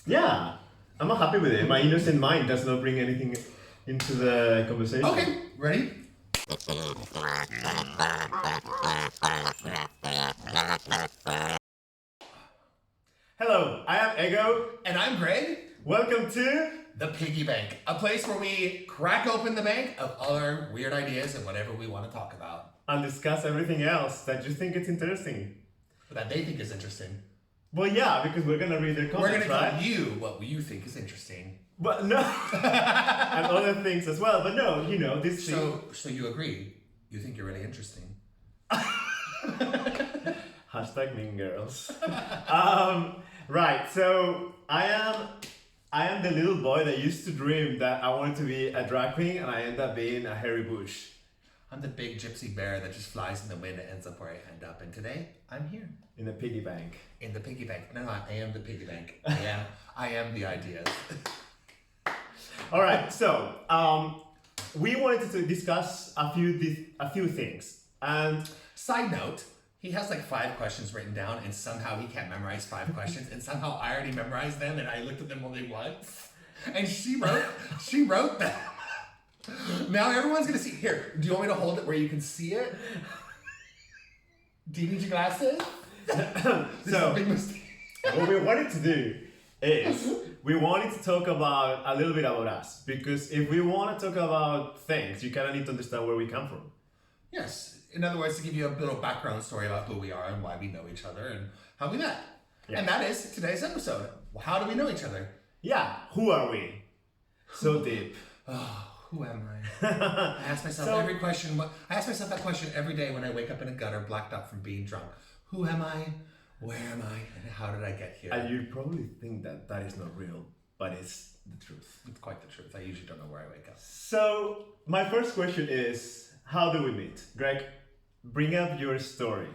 Yeah, I'm not happy with it. My innocent mind does not bring anything into the conversation. Okay, ready? Hello, I am Ego. And I'm Greg. Welcome to The Piggy Bank, a place where we crack open the bank of all our weird ideas and whatever we want to talk about. and discuss everything else that you think it's interesting. That they think is interesting. Well, yeah, because we're gonna read their We're comments, going to right? tell you what you think is interesting. But no, and other things as well. But no, you know this thing. So you agree? You think you're really interesting? Hashtag Mean Girls. Right. So I am the little boy that used to dream that I wanted to be a drag queen, and I end up being a hairy bush I'm the big gypsy bear that just flies in the wind and ends up where I end up. And today, I'm here. in a piggy bank. In the piggy bank. No, I am the piggy bank. I am the ideas. All right. So we wanted to discuss a few things, and Side note, he has like 5 questions written down and somehow he can't memorize 5 questions and somehow I already memorized them and I looked at them only once. And she wrote them. Now everyone's gonna see. Here, do you want me to hold it where you can see it? Do you need your glasses? This is a big mistake. what we wanted to do is we wanted to talk about a little bit about us, because if we want to talk about things, you kind of need to understand where we come from. Yes. In other words, to give you a little background story about who we are and why we know each other and how we met. Yeah. And that is today's episode. How do we know each other? Yeah, who are we? So deep. Oh, who am I? I ask myself every question. I ask myself that question every day when I wake up in a gutter, blacked out from being drunk. Who am I? Where am I? And how did I get here? And you probably think that that is not real, but it's the truth. It's quite the truth. I usually don't know where I wake up. So my first question is, how do we meet? Greg, bring up your story.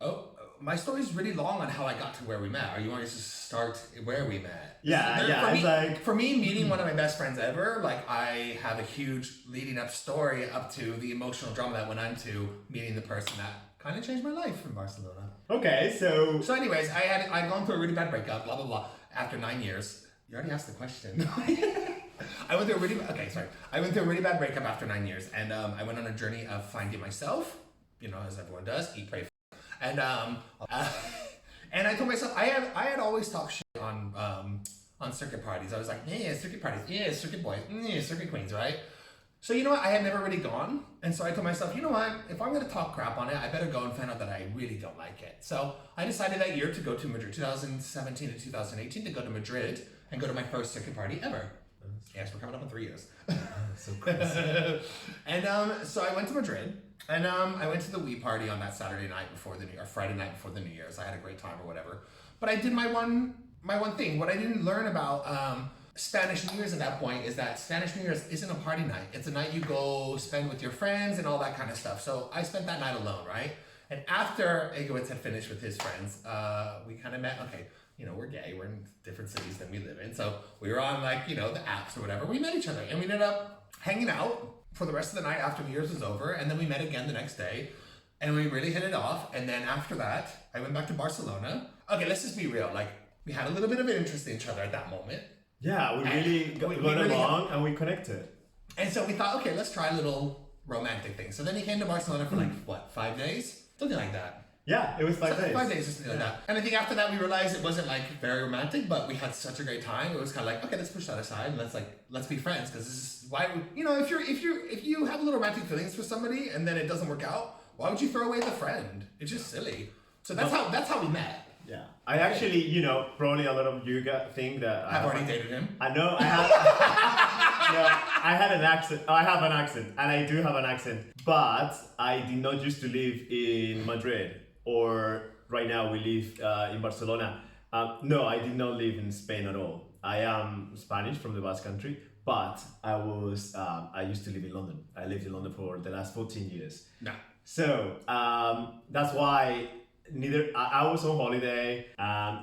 Oh, my story's really long on how I got to where we met. Are you want to just start where we met? Yeah, For it's me, like... for me, meeting one of my best friends ever, like I have a huge leading up story up to the emotional drama that went into meeting the person that kind of changed my life in Barcelona. Okay, so... So anyways, I'd gone through a really bad breakup, blah, blah, blah, after 9 years. You already asked the question. I went through a really bad breakup after 9 years, and I went on a journey of finding myself, you know, as everyone does, eat, pray, and I told myself I had always talked shit on circuit parties. I was like, yeah, circuit parties, yeah, circuit boys, yeah, circuit queens, right? So you know what? I had never really gone, and so I told myself, you know what? If I'm gonna talk crap on it, I better go and find out that I really don't like it. So I decided that year to go to Madrid, 2017 to 2018, to go to Madrid and go to my first circuit party ever. Yes, we're coming up on 3 years. So crazy. And so I went to Madrid, and I went to the Wii party on that Saturday night before or Friday night before the New Year's. I had a great time or whatever. But I did my one thing. What I didn't learn about Spanish New Year's at that point is that Spanish New Year's isn't a party night. It's a night you go spend with your friends and all that kind of stuff. So I spent that night alone, right? And after Egowitz had finished with his friends, we kind of met. Okay, you know, we're gay. We're in different cities than we live in. So we were on, like, you know, the apps or whatever. We met each other and we ended up hanging out for the rest of the night after New Year's was over. And then we met again the next day and we really hit it off. And then after that, I went back to Barcelona. Okay, let's just be real. Like, we had a little bit of an interest in each other at that moment. Yeah, we really got along and we connected. And so we thought, okay, let's try a little romantic thing. So then he came to Barcelona for like, what, 5 days? Something like that. Yeah, it was 5 days. 5 days or something like that. And I think after that we realized it wasn't like very romantic, but we had such a great time. It was kind of like, okay, let's push that aside and let's be friends, because this is why you know, if you have a little romantic feelings for somebody and then it doesn't work out, why would you throw away the friend? It's just silly. So that's how we met. Yeah, I actually, you know, probably a lot of you think that I've already dated him. I know I have. No, I had an accent. I have an accent, and I do have an accent. But I did not used to live in Madrid, or right now we live in Barcelona. No, I did not live in Spain at all. I am Spanish from the Basque Country, but I used to live in London. I lived in London for the last 14 years. No. So that's why. I was on holiday.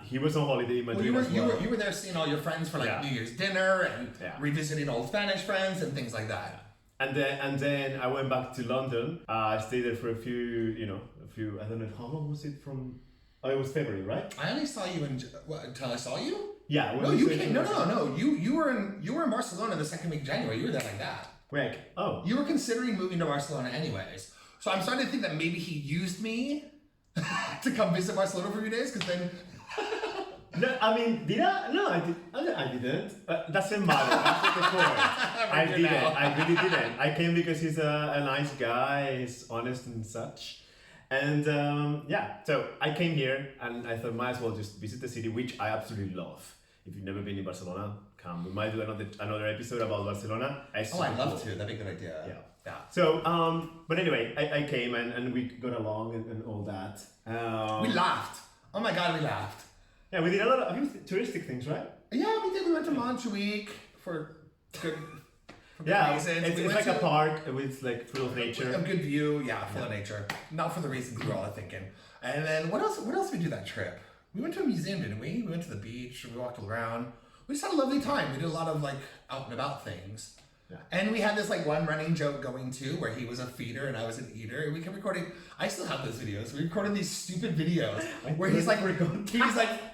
He was on holiday in Madrid. Well, you were there seeing all your friends for like New Year's dinner and revisiting old Spanish friends and things like that. And then I went back to London. I stayed there for a few. I don't know how long was it from Oh, it was February, right? I only saw you until I saw you. Yeah. No, you came. No. You were in Barcelona the second week of January. You were there like that. Greg. Oh. You were considering moving to Barcelona anyways. So I'm starting to think that maybe he used me to come visit Barcelona for a few days, because then. No, I mean, did I? No, I didn't. Doesn't matter. That's the point. I didn't. I really didn't. I came because he's a nice guy. He's honest and such. And yeah, so I came here and I thought might as well just visit the city, which I absolutely love. If you've never been in Barcelona, come. We might do another episode about Barcelona. I'd love to. That'd be a good idea. Yeah. So, but anyway, I came and we got along and all that. We laughed. Oh my God, we laughed. Yeah, we did a lot of touristic things, right? Yeah, we did. We went to Montjuic for good. Yeah, it's like a park with like full of nature. A good view, yeah, full of nature. Not for the reasons we were all thinking. And then what else did we do that trip? We went to a museum, didn't we? We went to the beach, we walked around. We just had a lovely time. We did a lot of like out and about things. Yeah. And we had this like one running joke going too, where he was a feeder and I was an eater. And we kept recording. I still have those videos. We recorded these stupid videos where he's like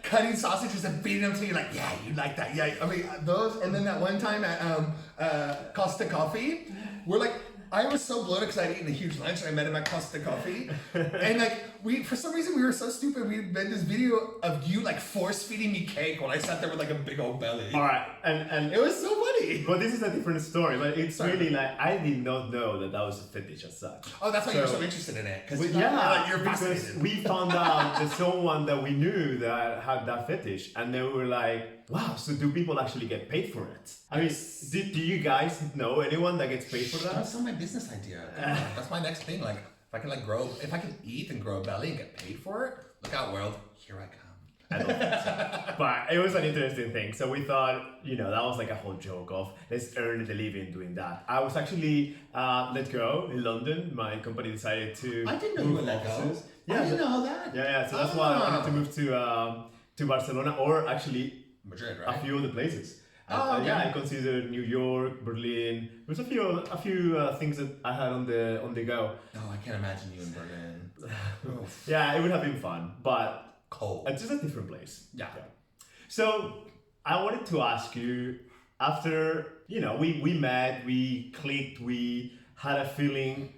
cutting sausages and feeding them to you. Like, yeah, you like that. Yeah, I mean those. And then that one time at Costa Coffee, we're like, I was so bloated because I'd eaten a huge lunch and I met him at Costa Coffee. And like for some reason we were so stupid, we made this video of you like force feeding me cake while I sat there with like a big old belly. Alright, and it was so funny. But this is a different story, but it's really like I did not know that was a fetish as such. Oh, that's why you're so interested in it. Because you're because we found out that someone that we knew that had that fetish, and they were like, wow, so do people actually get paid for it? I mean, do you guys know anyone that gets paid for that? That's not my business idea. That's my next thing. Like, if I can eat and grow a belly and get paid for it, look out, world, here I come. I don't think so. But it was an interesting thing. So we thought, that was like a whole joke of let's earn the living doing that. I was actually let go in London. My company decided to. I didn't know you were let go. Yeah, I didn't know that. Yeah. So that's why I wanted to move to Barcelona, or actually Madrid, right? A few other places. Okay. Yeah, I considered New York, Berlin. There's a few things that I had on the go. Oh, I can't imagine you in Berlin. Yeah, it would have been fun, but cold. It's just a different place. Yeah. So I wanted to ask you, after we met, we clicked, we had a feeling,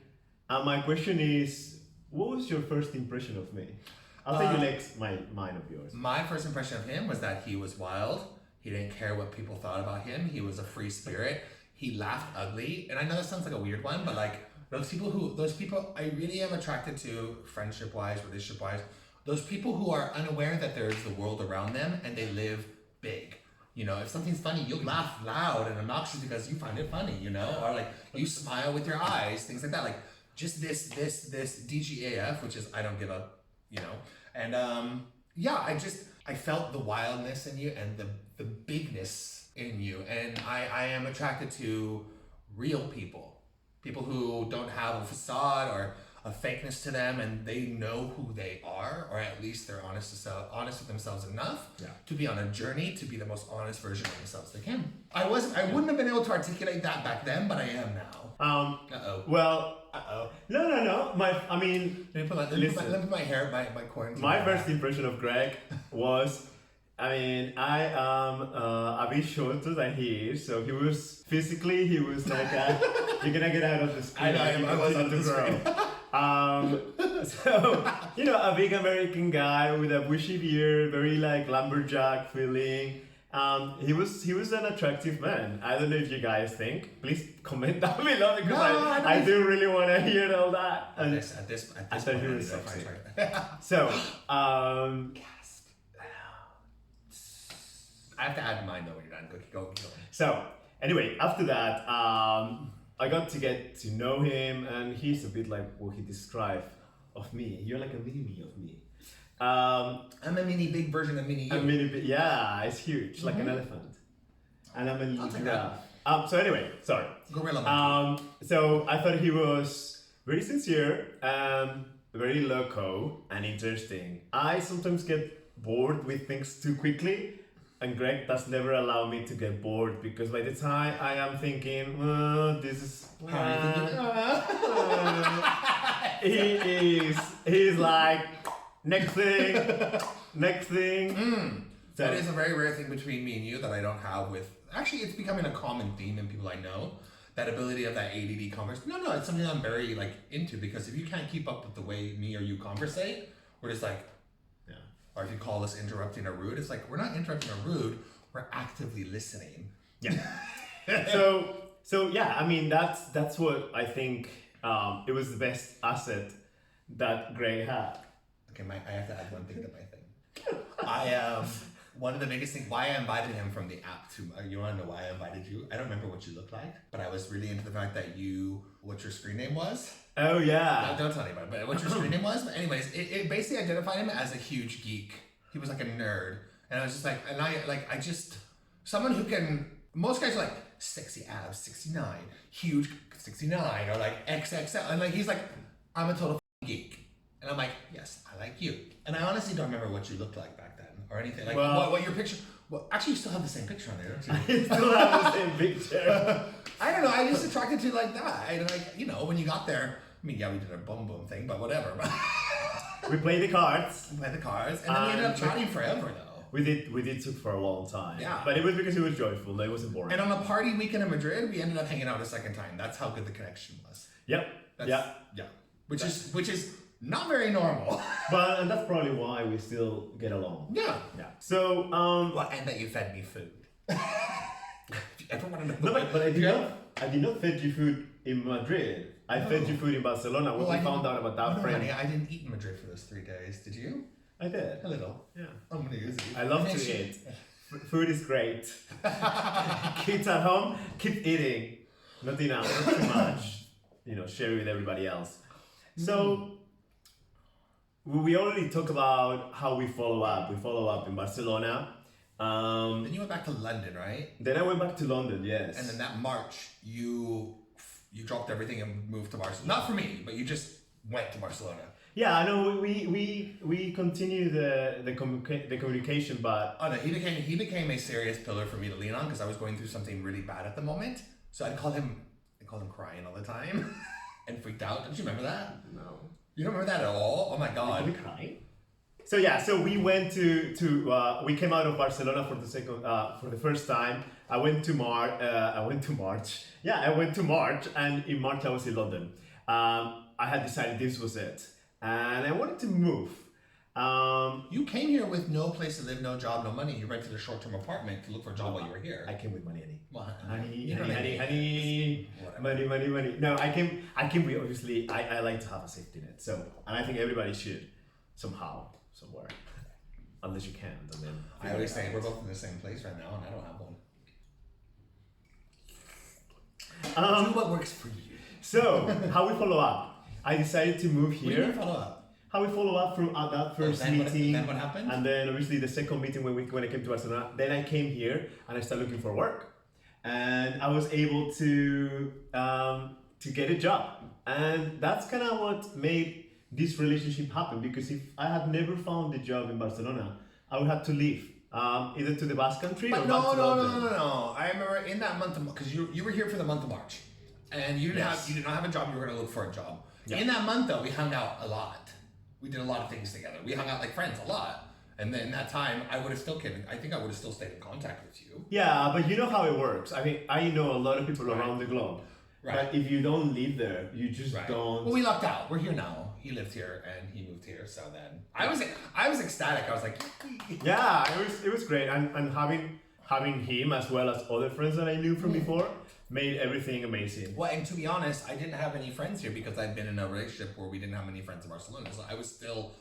and my question is, what was your first impression of me? I'll take you next, mine of yours. My first impression of him was that he was wild. He didn't care what people thought about him. He was a free spirit. He laughed ugly. And I know that sounds like a weird one, but like those people I really am attracted to, friendship-wise, relationship-wise, those people who are unaware that there's the world around them and they live big. If something's funny, you'll laugh loud and obnoxious because you find it funny, or like you smile with your eyes, things like that. Like just this DGAF, which is I don't give up, And I felt the wildness in you and the bigness in you. And I am attracted to real people who don't have a facade or a fakeness to them, and they know who they are, or at least they're honest with themselves enough to be on a journey to be the most honest version of themselves they can. I wouldn't have been able to articulate that back then, but I am now. Well, no. Let me put my hair, my quarantine. My first impression of Greg was, I am a bit shorter than he is, so he was like, you're gonna get out of the screen. I was on the screen. So, a big American guy with a bushy beard, very like lumberjack feeling. He was an attractive man. I don't know if you guys think. Please comment down below because I do really want to hear all that. And at this point, he was sexy. So, gasp. I have to add mine though when you're done. Go. So, anyway, after that, I got to know him, and he's a bit like what he described of me. You're like a mini-me of me. I'm a mini big version of mini you. Yeah, it's huge, like an elephant. And I'm a little giraffe. So anyway, sorry. Gorilla. So I thought he was very sincere, very loco, and interesting. I sometimes get bored with things too quickly. And Greg does never allow me to get bored because by the time I am thinking, this is. He's like, Next thing. Next thing. So, That is a very rare thing between me and you that I don't have with. Actually, it's becoming a common theme in people I know. That ability of that ADD converse. No, it's something I'm very like into because if you can't keep up with the way me or you conversate, we're just like, yeah. or if you call us interrupting or rude, it's like we're not interrupting or rude. We're actively listening. Yeah. so yeah, I mean that's what I think. It was the best asset that Greg had. Okay, I have to add one thing to my thing. One of the biggest things why I invited him from the app to you want to know why I invited you? I don't remember what you look like, but I was really into the fact that what your screen name was. Oh yeah. No, don't tell anybody, but what your screen name was. But anyways, it basically identified him as a huge geek. He was like a nerd, and I was just like, someone who can. Most guys are like sexy abs, 69, huge 69, or like XXL, and like he's like, I'm a total geek, and I'm like, yes, I like you, and I honestly don't remember what you looked like back then or anything. Like what your picture. Well, actually, you still have the same picture on there, don't you? I still have the same picture. I don't know. I just attracted to you like that. And like, when you got there, I mean, yeah, we did a boom thing, but whatever. We played the cards. And then we ended up chatting forever, though. We did talk for a long time. Yeah. But it was because it was joyful. It wasn't boring. And on a party weekend in Madrid, we ended up hanging out a second time. That's how good the connection was. Yep. Yeah. Which is not very normal. And that's probably why we still get along. Yeah. So and that you fed me food. If you ever want to know. No, but I did not fed you food in Madrid. I fed you food in Barcelona when we found out about that friend. Honey, I didn't eat in Madrid for those 3 days. Did you? I did. A little. Yeah. I'm gonna use it. I love to eat. Food is great. Kids at home, keep eating. Not enough, not too much. Share with everybody else. So we already talked about how we follow up. We follow up in Barcelona. Then you went back to London, right? Then I went back to London, yes. And then that March, you dropped everything and moved to Barcelona. Not for me, but you just went to Barcelona. Yeah, I know. We continue the communication, but oh no, he became a serious pillar for me to lean on because I was going through something really bad at the moment. So I called him crying all the time and freaked out. Don't you remember that? No. You don't remember that at all? Oh my god. Did we cry? So we went we came out of Barcelona for the first time. I went to March. Yeah, I went to March, and in March I was in London. I had decided this was it, and I wanted to move. You came here with no place to live, no job, no money. You rented a short-term apartment to look for a job while you were here. I came with money, honey. Well, honey. Money. No, I came with, obviously, I like to have a safety net. So, and I think everybody should somehow, somewhere. Unless you can't, and then I always say we're both in the same place right now, and I don't have one. Do what works for you. So, how we follow up? I decided to move here. What do you follow up? How we follow up from that first meeting. Then what happened? And then obviously the second meeting when I came to Barcelona. Then I came here and I started looking for work, and I was able to get a job, and that's kind of what made this relationship happen. Because if I had never found a job in Barcelona, I would have to leave. Either to the Basque Country or back to London. No. I remember in that month of because you were here for the month of March, and you did not have a job. You were going to look for a job. Yeah. In that month though, we hung out a lot. We did a lot of things together. We hung out like friends a lot. And then that time, I think I would have still stayed in contact with you. Yeah, but you know how it works. I mean, I know a lot of people around the globe. Right. But if you don't live there, you just don't. Well, we lucked out. We're here now. He lived here and he moved here. So then I was ecstatic. I was like, yeah, it was great. And having him as well as other friends that I knew from before made everything amazing. Well, and to be honest, I didn't have any friends here because I'd been in a relationship where we didn't have many friends in Barcelona. So I was still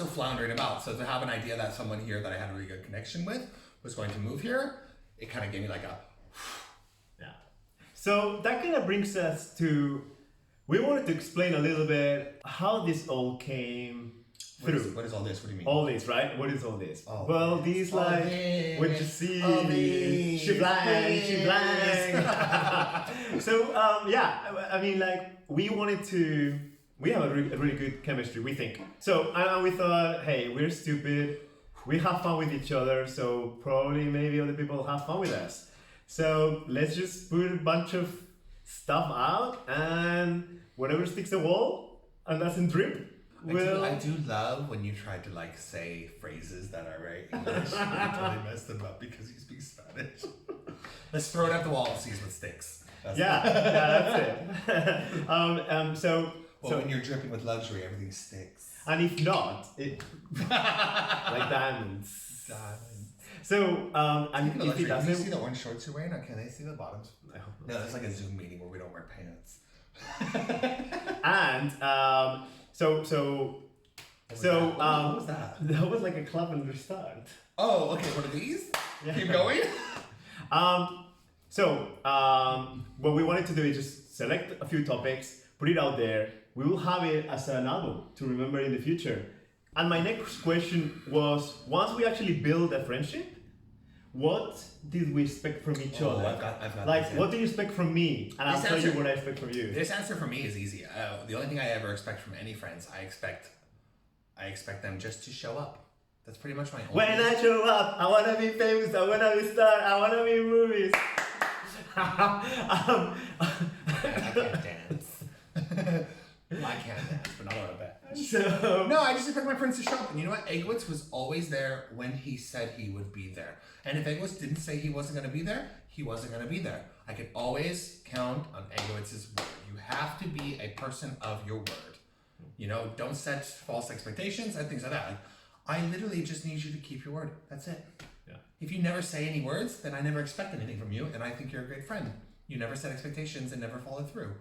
floundering about. So to have an idea that someone here that I had a really good connection with was going to move here, it kind of gave me like a yeah. So that kind of brings us to, we wanted to explain a little bit how this all came through. What is all this? What do you mean? All this, right? What is all this? Oh, well, these like what you see, she blank. So I mean, like we have a really good chemistry, we think. So and we thought, hey, we're stupid, we have fun with each other, so probably maybe other people have fun with us. So let's just put a bunch of stuff out, and whatever sticks the wall and doesn't drip. I do love when you try to like say phrases that are very English and you totally mess them up because you speak Spanish. Let's throw it at the wall and see what sticks. That's that's it. So when you're dripping with luxury, everything sticks. And if not, like diamonds. So and if it doesn't, can you see the orange shorts you're wearing, or can they see the bottoms? No, it's like a Zoom meeting where we don't wear pants. And what was that? That was like a clap and restart. Oh, okay. What are these? Yeah. Keep going. What we wanted to do is just select a few topics, put it out there. We will have it as an album to remember in the future. And my next question was: once we actually build a friendship, what did we expect from each other? I've got like, this, what do you expect from me? And I'll tell you what I expect from you. This answer for me is easy. The only thing I ever expect from any friends, I expect them just to show up. That's pretty much my only. When I show up, I wanna be famous. I wanna be star. I wanna be in movies. I can't dance. I can't dance, but not on a bet. So no, I just expect my friends to show up. And you know what? Eggwitz was always there when he said he would be there. And if Eggwitz didn't say he wasn't going to be there, he wasn't going to be there. I could always count on Eggwitz's word. You have to be a person of your word. You know, don't set false expectations and things like that. Like, I literally just need you to keep your word. That's it. Yeah. If you never say any words, then I never expect anything from you, and I think you're a great friend. You never set expectations and never followed through.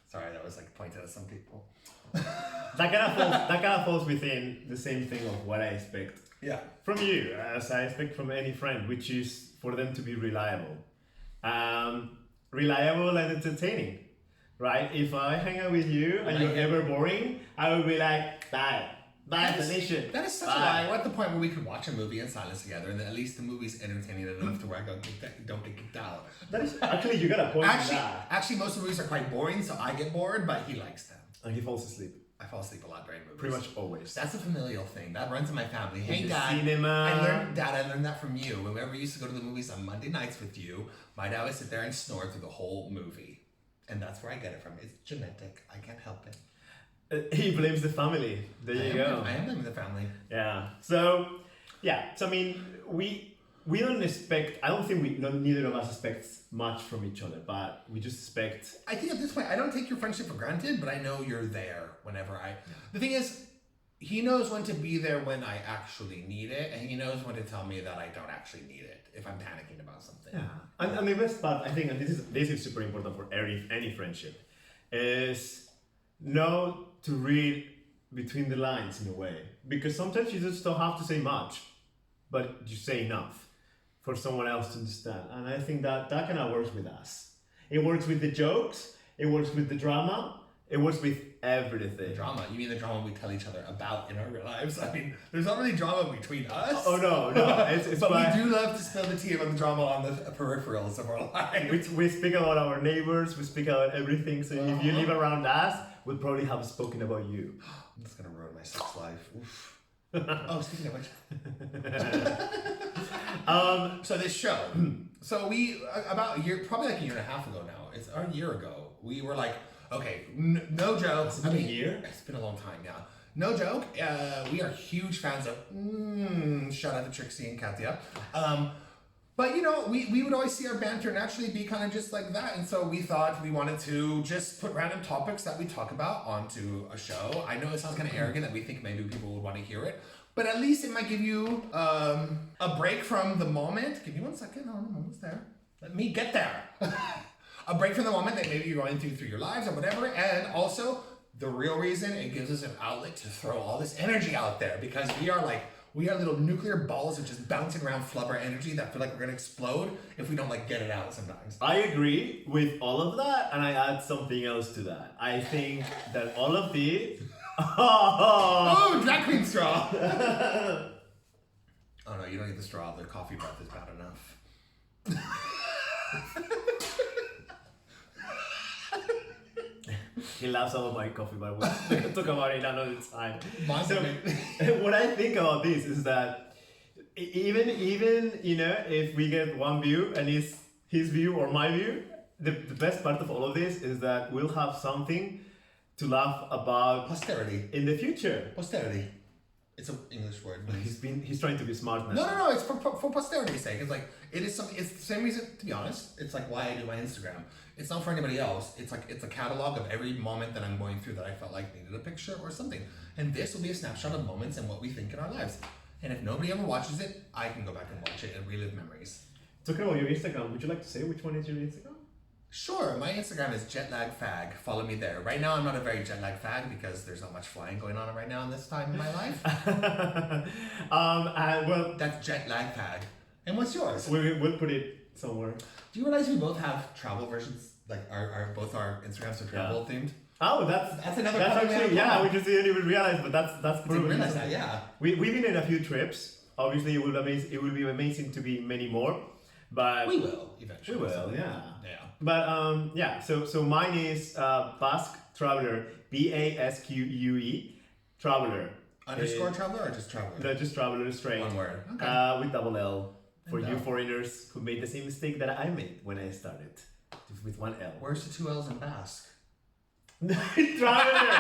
Sorry, that was like pointed at some people. that kind of falls within the same thing of what I expect from you, as I expect from any friend, which is for them to be reliable. Reliable and entertaining, right? If I hang out with you and you're ever boring, I will be like, bye, Felicia. That is such a lie. We're at the point where we could watch a movie in silence together, and at least the movie's entertaining enough to where I don't get kicked out. That is actually, you got a point. Actually, most movies are quite boring, so I get bored, but he likes them. And he falls asleep. I fall asleep a lot during movies. Pretty much always. That's a familial thing. That runs in my family. Hey, Dad. Cinema. I learned that from you. Whenever we used to go to the movies on Monday nights with you, my dad would sit there and snore through the whole movie. And that's where I get it from. It's genetic. I can't help it. He blames the family. There you go. I am blaming the family. Yeah. So I mean, we don't expect. I don't think neither of us expects much from each other, but we just expect. I think at this point, I don't take your friendship for granted, but I know you're there whenever I. The thing is, he knows when to be there when I actually need it, and he knows when to tell me that I don't actually need it if I'm panicking about something. Yeah. And the best part, I think, and this is super important for any friendship, is know to read between the lines in a way, because sometimes you just don't have to say much, but you say enough for someone else to understand. And I think that kind of works with us. It works with the jokes, it works with the drama, it works with everything. Drama? You mean the drama we tell each other about in our real lives? I mean, there's not really drama between us. Oh no, it's but we do love to spill the tea about the drama on the peripherals of our lives. We speak about our neighbors, we speak about everything. So if you live around us, we'll probably have spoken about you. That's gonna ruin my sex life. Oof. Oh, speaking of which. So this show. So we about a year, probably like a year and a half ago now. It's a year ago. We were like, okay, no joke. It's been a year. It's been a long time now. No joke. We are huge fans of. Shout out to Trixie and Katya. But you know, we would always see our banter naturally be kind of just like that, and so we thought we wanted to just put random topics that we talk about onto a show. I know it sounds kind of arrogant that we think maybe people would want to hear it, but at least it might give you a break from the moment. Give me 1 second. Oh, I'm almost there. Let me get there. A break from the moment that maybe you're going through your lives or whatever, and also the real reason it gives us an outlet to throw all this energy out there, because we are little nuclear balls of just bouncing around flubber energy that feel like we're gonna explode if we don't like get it out sometimes. I agree with all of that, and I add something else to that. I think that all of these. Oh, drag queen straw. Oh no, you don't need the straw. The coffee breath is bad enough. He laughs about my coffee, but we can talk about it another time. So, what I think about this is that even you know, if we get one view and it's his view or my view, the best part of all of this is that we'll have something to laugh about Posterity. in the future. Posterity. It's an English word. He's trying to be smart now. No. It's for posterity's sake. It's like it's the same reason. To be honest, it's like why I do my Instagram. It's not for anybody else. It's like it's a catalog of every moment that I'm going through that I felt like needed a picture or something. And this will be a snapshot of moments and what we think in our lives. And if nobody ever watches it, I can go back and watch it and relive memories. Talking about your Instagram, would you like to say which one is your Instagram? Sure, my Instagram is jetlagfag. Follow me there. Right now, I'm not a very jetlag fag because there's not much flying going on right now in this time in my life. Well, That's jetlagfag. And what's yours? we'll put it somewhere. Do you realize we both have travel versions? Like our both our Instagrams are travel themed. Oh, that's another. That's part actually we just didn't even realize, but that's I didn't probably realize that. Yeah. We've been in a few trips. Obviously, it will be amazing to be many more, but We will eventually. We will, yeah. Yeah. But so mine is Basque Traveler, BASQUE Traveler. Underscore traveler or just traveler? No, just Traveler straight. One word. Okay. With double L for And you L. foreigners who made the same mistake that I made when I started, with one L. Where's the two L's in Basque? Traveler.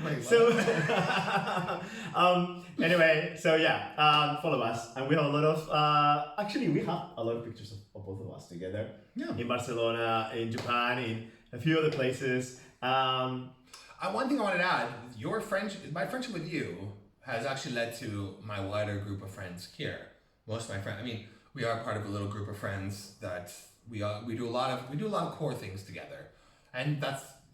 Wait, So anyway, so follow us, and we have a lot of actually we have a lot of pictures of both of us together. Yeah. In Barcelona, in Japan, in a few other places. One thing I wanted to add: my friendship with you has actually led to my wider group of friends here. Most of my friends. I mean, we are part of a little group of friends that we do a lot of core things together, and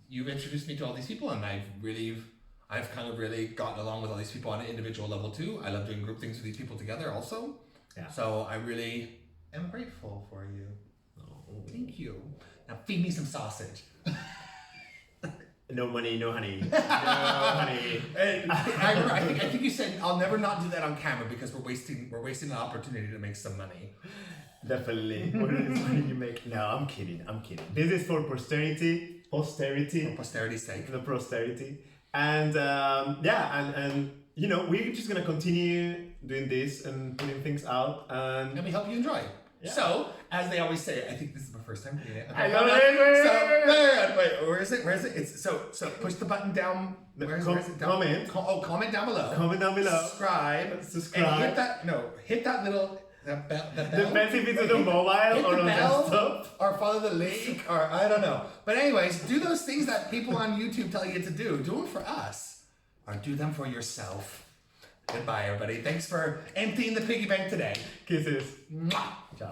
you've introduced me to all these people, and I've kind of really gotten along with all these people on an individual level too. I love doing group things with these people together also. Yeah. So I really am grateful for you. Oh. Thank you. Now feed me some sausage. No money, no honey. No honey. And I remember, I think you said I'll never not do that on camera because we're wasting an opportunity to make some money. Definitely. What you make? No, I'm kidding. This is for posterity. For posterity's sake. The posterity. And and you know, we're just gonna continue doing this and putting things out, and we hope you enjoy. Yeah. So, as they always say, I think this is my first time reading it. Okay, I love it. wait, where is it? It's so push the button down. Where is it? Down? Comment down below. Comment down below. Subscribe. Subscribe. And hit that little that bell. Depends if it's on the mobile or on the desktop. Or follow the link, or I don't know. But anyways, do those things that people on YouTube tell you to do. Do them for us, or do them for yourself. Goodbye, everybody. Thanks for emptying the piggy bank today. Kisses. Mwah. Ciao.